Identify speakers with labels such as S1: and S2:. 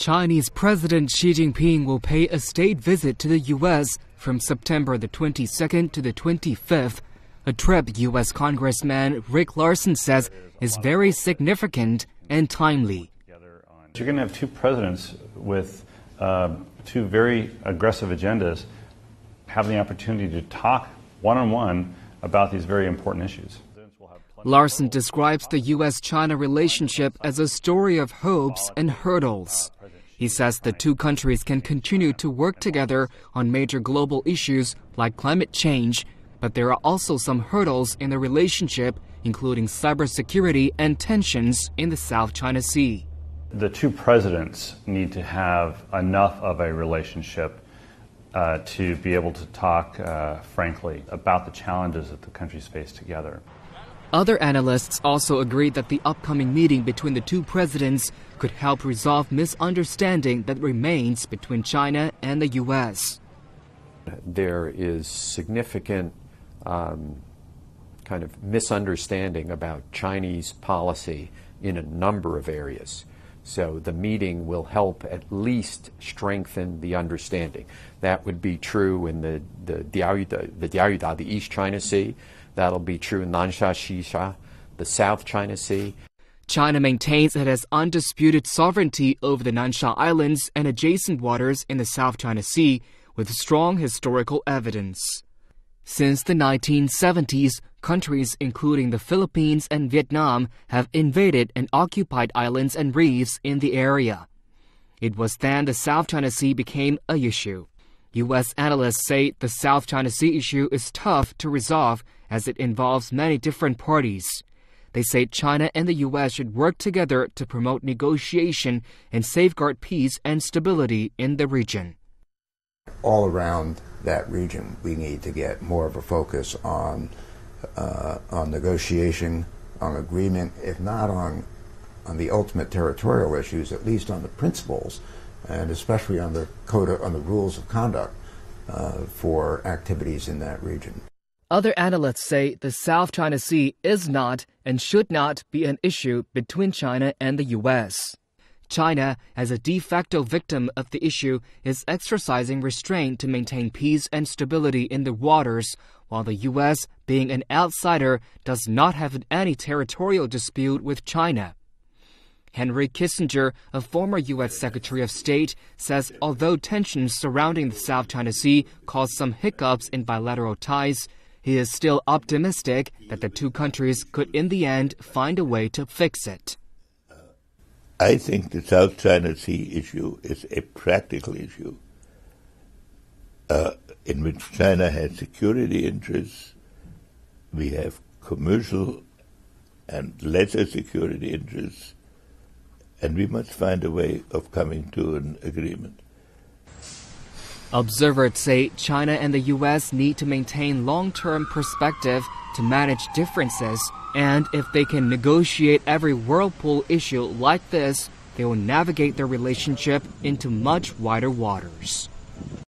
S1: Chinese President Xi Jinping will pay a state visit to the U.S. from September the 22nd to the 25th, a trip U.S. Congressman Rick Larsen says is very significant and timely.
S2: You're going to have two presidents with two very aggressive agendas having the opportunity to talk one-on-one about these very important issues.
S1: Larsen describes the U.S. China relationship as a story of hopes and hurdles. He says the two countries can continue to work together on major global issues like climate change, but there are also some hurdles in the relationship, including cybersecurity and tensions in the South China Sea.
S2: The two presidents need to have enough of a relationship to be able to talk frankly about the challenges that the countries face together.
S1: Other analysts also agreed that the upcoming meeting between the two presidents could help resolve misunderstanding that remains between China and the U.S.
S3: There is significant kind of misunderstanding about Chinese policy in a number of areas. So the meeting will help at least strengthen the understanding. That would be true in the Diaoyuda, the East China Sea. That'll be true in Nansha Xisha, the South China Sea.
S1: China maintains it has undisputed sovereignty over the Nansha Islands and adjacent waters in the South China Sea, with strong historical evidence. Since the 1970s, countries including the Philippines and Vietnam have invaded and occupied islands and reefs in the area. It was then the South China Sea became an issue. U.S. analysts say the South China Sea issue is tough to resolve as it involves many different parties. They say China and the U.S. should work together to promote negotiation and safeguard peace and stability in the region.
S4: All around that region, we need to get more of a focus on negotiation, on agreement, if not on the ultimate territorial issues, at least on the principles, and especially on the rules of conduct for activities in that region.
S1: Other analysts say the South China Sea is not and should not be an issue between China and the U.S. China, as a de facto victim of the issue, is exercising restraint to maintain peace and stability in the waters, while the U.S., being an outsider, does not have any territorial dispute with China. Henry Kissinger, a former U.S. Secretary of State, says although tensions surrounding the South China Sea cause some hiccups in bilateral ties, he is still optimistic that the two countries could in the end find a way to fix it.
S5: I think the South China Sea issue is a practical issue in which China has security interests. We have commercial and lesser security interests, and we must find a way of coming to an agreement.
S1: Observers say China and the U.S. need to maintain long-term perspective to manage differences, and if they can negotiate every whirlpool issue like this, they will navigate their relationship into much wider waters.